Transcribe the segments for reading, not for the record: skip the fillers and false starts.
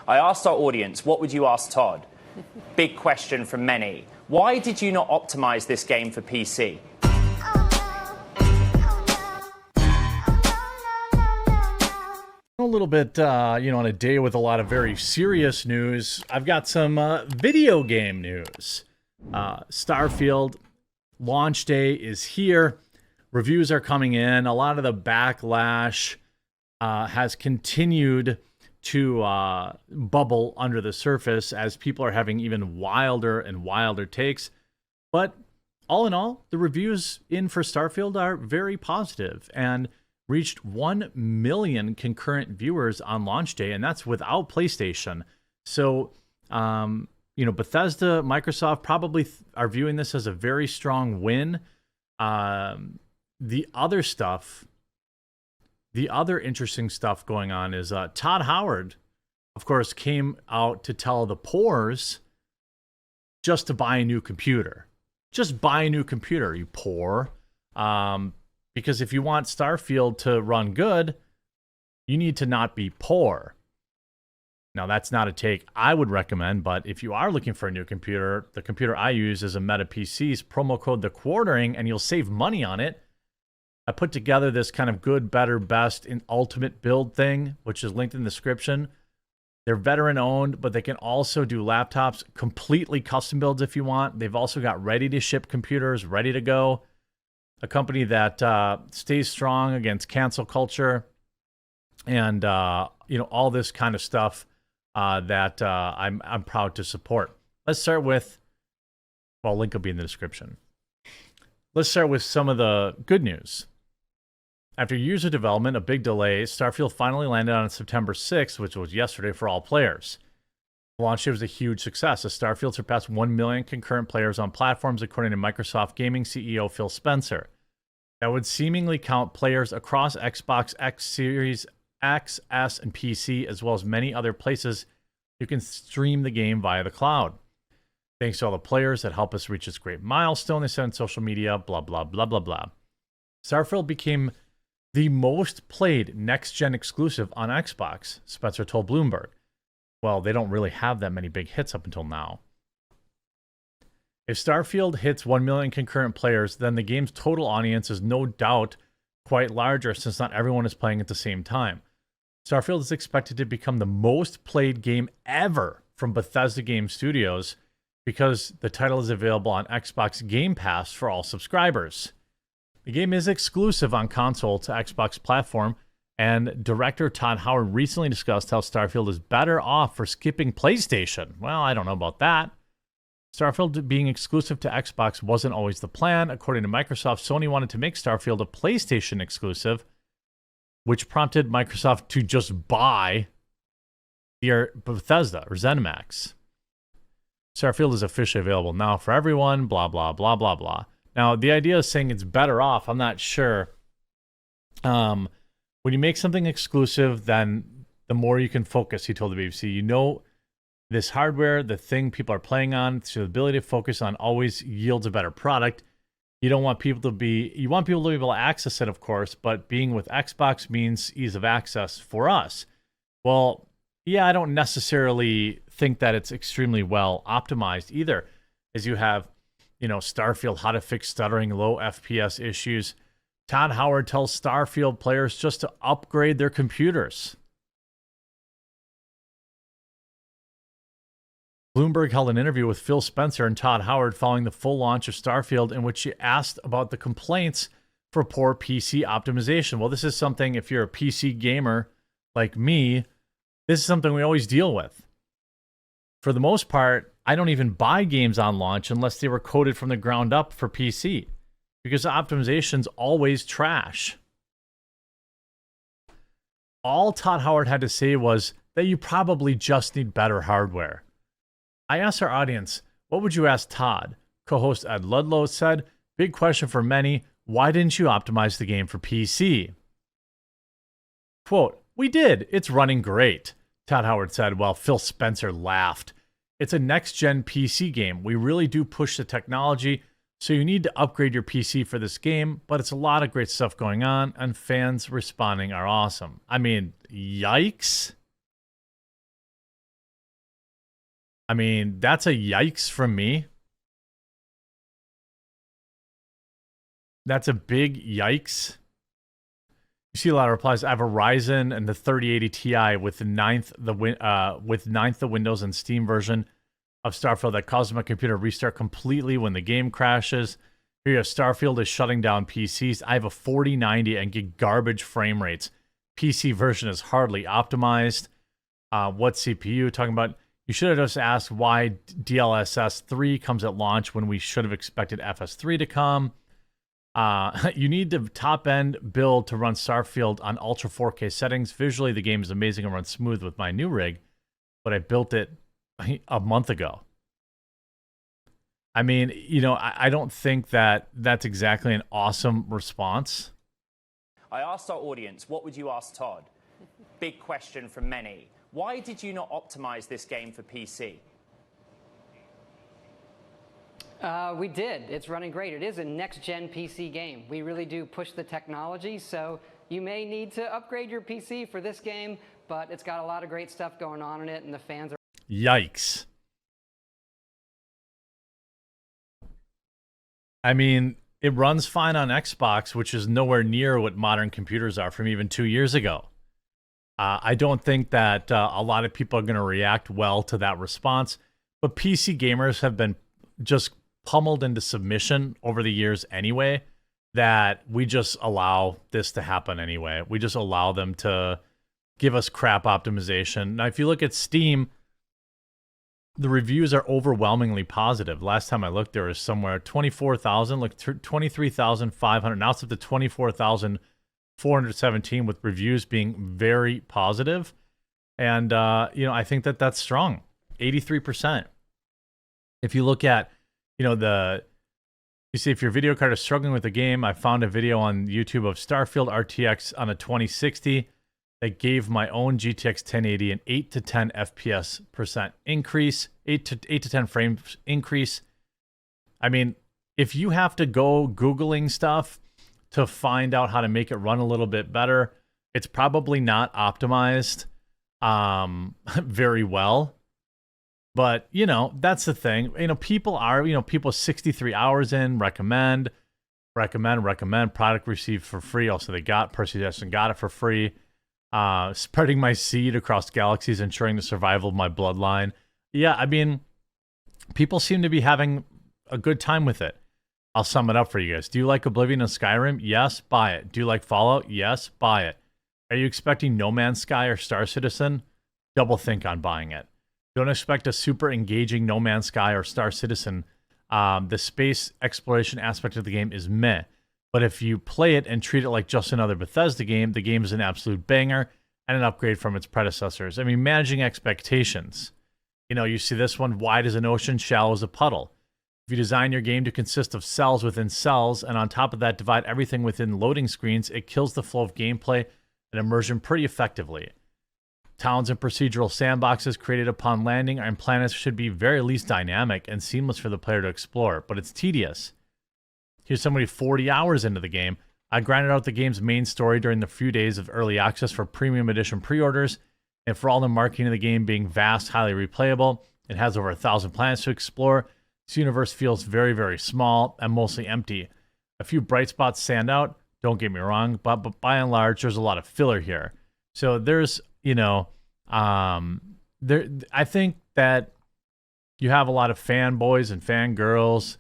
I asked our audience, what would you ask Todd? Big question from many. Why did you not optimize this game for PC? A little bit, on a day with a lot of very serious news, I've got some video game news. Starfield launch day is here. Reviews are coming in. A lot of the backlash has continued to bubble under the surface as people are having even wilder and wilder takes. But all in all, the reviews in for Starfield are very positive and reached 1 million concurrent viewers on launch day, and that's without PlayStation. So, Bethesda, Microsoft probably are viewing this as a very strong win. The other interesting stuff going on is Todd Howard, of course, came out to tell the poors just to buy a new computer. Just buy a new computer, you poor. Because if you want Starfield to run good, you need to not be poor. Now, that's not a take I would recommend, but if you are looking for a new computer, the computer I use is a Meta PC's promo code The Quartering, and you'll save money on it. I put together this kind of good, better, best, and ultimate build thing, which is linked in the description. They're veteran-owned, but they can also do laptops, completely custom builds if you want. They've also got ready-to-ship computers, ready to go. A company that stays strong against cancel culture and, all this kind of stuff that I'm proud to support. Let's start with, link will be in the description. Let's start with some of the good news. After years of development, a big delay, Starfield finally landed on September 6th, which was yesterday for all players. The launch day was a huge success, as Starfield surpassed 1 million concurrent players on platforms, according to Microsoft Gaming CEO Phil Spencer. That would seemingly count players across Xbox X Series X, S, and PC, as well as many other places you can stream the game via the cloud. Thanks to all the players that help us reach this great milestone, they said on social media, blah, blah, blah, blah, blah. Starfield became the most played next-gen exclusive on Xbox, Spencer told Bloomberg. Well, they don't really have that many big hits up until now. If Starfield hits 1 million concurrent players, then the game's total audience is no doubt quite larger, since not everyone is playing at the same time. Starfield is expected to become the most played game ever from Bethesda Game Studios, because the title is available on Xbox Game Pass for all subscribers. The game is exclusive on console to Xbox platform, and director Todd Howard recently discussed how Starfield is better off for skipping PlayStation. Well, I don't know about that. Starfield being exclusive to Xbox wasn't always the plan. According to Microsoft, Sony wanted to make Starfield a PlayStation exclusive, which prompted Microsoft to just buy Bethesda or ZeniMax. Starfield is officially available now for everyone, blah, blah, blah, blah, blah. Now, the idea of saying it's better off, I'm not sure. When you make something exclusive, then the more you can focus, he told the BBC. This hardware, the thing people are playing on, so the ability to focus on always yields a better product. You want people to be able to access it, of course, but being with Xbox means ease of access for us. Well, yeah, I don't necessarily think that it's extremely well optimized either, as you have, Starfield, how to fix stuttering, low FPS issues. Todd Howard tells Starfield players just to upgrade their computers. Bloomberg held an interview with Phil Spencer and Todd Howard following the full launch of Starfield, in which she asked about the complaints for poor PC optimization. Well, this is something, if you're a PC gamer like me, this is something we always deal with. For the most part, I don't even buy games on launch unless they were coded from the ground up for PC, because the optimization's always trash. All Todd Howard had to say was that you probably just need better hardware. I asked our audience, what would you ask Todd? Co-host Ed Ludlow said, big question for many, why didn't you optimize the game for PC? Quote, we did, it's running great, Todd Howard said, while Phil Spencer laughed. It's a next-gen PC game. We really do push the technology, so you need to upgrade your PC for this game, but it's a lot of great stuff going on, and fans responding are awesome. I mean, yikes. I mean, that's a yikes from me. That's a big yikes. You see a lot of replies. I have a Ryzen and the 3080 Ti with the ninth the Windows and Steam version of Starfield that causes my computer to restart completely when the game crashes. Here you have Starfield is shutting down PCs. I have a 4090 and get garbage frame rates. PC version is hardly optimized. What CPU? Talking about, you should have just asked why DLSS 3 comes at launch when we should have expected FS3 to come. You need to top-end build to run Starfield on Ultra 4K settings. Visually, the game is amazing and runs smooth with my new rig, but I built it a month ago. I mean, you know, I don't think that that's exactly an awesome response. I asked our audience, what would you ask Todd? Big question from many. Why did you not optimize this game for PC? We did. It's running great. It is a next-gen PC game. We really do push the technology, so you may need to upgrade your PC for this game, but it's got a lot of great stuff going on in it, and the fans are... Yikes. I mean, it runs fine on Xbox, which is nowhere near what modern computers are from even 2 years ago. I don't think that a lot of people are going to react well to that response, but PC gamers have been just pummeled into submission over the years anyway, that we just allow this to happen anyway. We just allow them to give us crap optimization. Now, if you look at Steam, the reviews are overwhelmingly positive. Last time I looked, there was somewhere 24,000, like 23,500. Now it's up to 24,417 with reviews being very positive. And, you know, I think that that's strong. 83%. If you look at, you know, you see if your video card is struggling with the game, I found a video on YouTube of Starfield RTX on a 2060 that gave my own GTX 1080 an 8 to 10 FPS percent increase, 8 to 10 frames increase. I mean, if you have to go Googling stuff to find out how to make it run a little bit better, it's probably not optimized very well. But, you know, that's the thing. You know, people 63 hours in, recommend, product received for free. Also, they got Percy got it for free. Spreading my seed across galaxies, ensuring the survival of my bloodline. Yeah, I mean, people seem to be having a good time with it. I'll sum it up for you guys. Do you like Oblivion and Skyrim? Yes, buy it. Do you like Fallout? Yes, buy it. Are you expecting No Man's Sky or Star Citizen? Double think on buying it. Don't expect a super engaging No Man's Sky or Star Citizen. The space exploration aspect of the game is meh. But if you play it and treat it like just another Bethesda game, the game is an absolute banger and an upgrade from its predecessors. I mean, managing expectations. You know, you see this one, wide as an ocean, shallow as a puddle. If you design your game to consist of cells within cells, and on top of that divide everything within loading screens, it kills the flow of gameplay and immersion pretty effectively. Towns and procedural sandboxes created upon landing and planets should be very least dynamic and seamless for the player to explore, but it's tedious. Here's somebody 40 hours into the game. I grinded out the game's main story during the few days of early access for premium edition pre-orders, and for all the marketing of the game being vast, highly replayable, it has over 1,000 planets to explore. This universe feels very, very small and mostly empty. A few bright spots stand out, don't get me wrong, but by and large, there's a lot of filler here. So there's, you know, I think that you have a lot of fanboys and fangirls.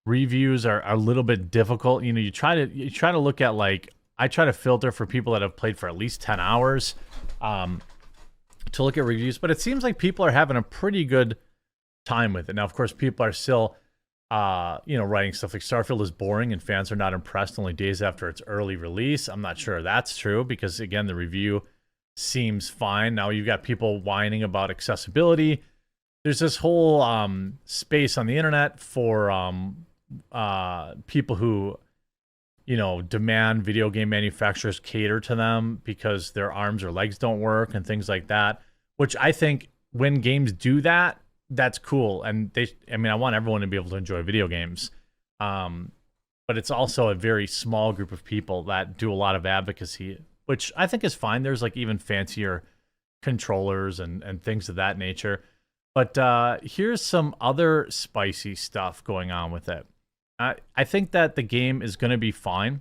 Reviews are a little bit difficult. You know, you try to look at, like, I try to filter for people that have played for at least 10 hours to look at reviews, but it seems like people are having a pretty good time with it. Now, of course, people are still, you know, writing stuff like Starfield is boring and fans are not impressed only days after its early release. I'm not sure that's true because, again, the review seems fine. Now you've got people whining about accessibility. There's this whole space on the internet for people who, you know, demand video game manufacturers cater to them because their arms or legs don't work and things like that, which I think when games do that, that's cool. And I want everyone to be able to enjoy video games. But it's also a very small group of people that do a lot of advocacy, which I think is fine. There's like even fancier controllers and things of that nature. But here's some other spicy stuff going on with it. I think that the game is going to be fine.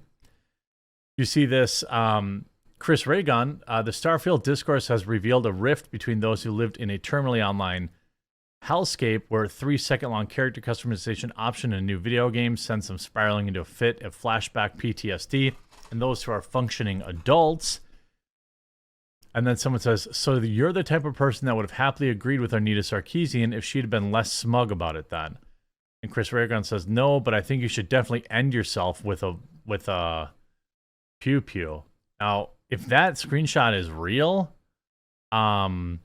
You see this, Chris Raygun, the Starfield discourse has revealed a rift between those who lived in a terminally online hellscape where 3-second-long character customization option in a new video game sends them spiraling into a fit of flashback PTSD, and those who are functioning adults. And then someone says, so you're the type of person that would have happily agreed with Arnita Sarkeesian if she'd been less smug about it then. And Chris Raygun says, no, but I think you should definitely end yourself with a pew pew. Now, if that screenshot is real, yikes.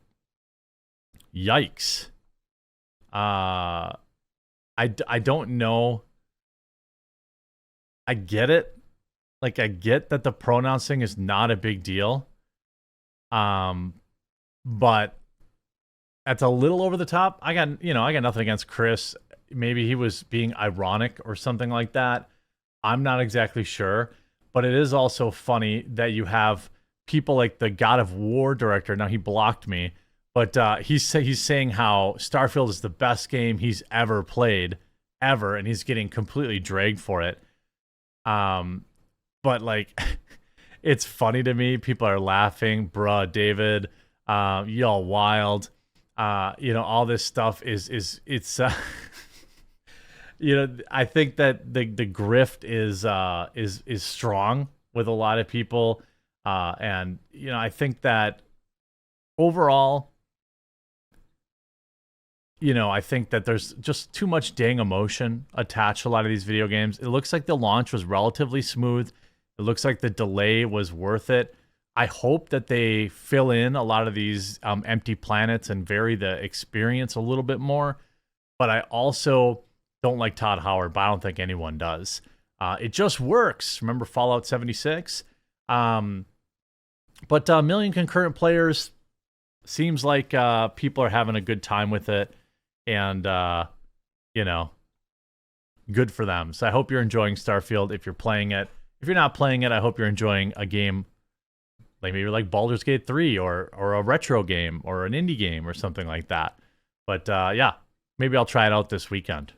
I don't know. I get it. Like, I get that the pronouns thing is not a big deal. But that's a little over the top. I got nothing against Chris. Maybe he was being ironic or something like that. I'm not exactly sure. But it is also funny that you have people like the God of War director. Now, he blocked me. But he's saying how Starfield is the best game he's ever played, ever. And he's getting completely dragged for it. But, like... It's funny to me. People are laughing. Bruh, David, y'all wild. All this stuff it's I think that the grift is strong with a lot of people. And I think that overall, I think that there's just too much dang emotion attached to a lot of these video games. It looks like the launch was relatively smooth. It looks like the delay was worth it. I hope that they fill in a lot of these empty planets and vary the experience a little bit more. But I also don't like Todd Howard, but I don't think anyone does. It just works. Remember Fallout 76? But a million concurrent players, seems like people are having a good time with it. And, good for them. So I hope you're enjoying Starfield if you're playing it. If you're not playing it, I hope you're enjoying a game like maybe like Baldur's Gate 3 or a retro game or an indie game or something like that. But yeah, maybe I'll try it out this weekend.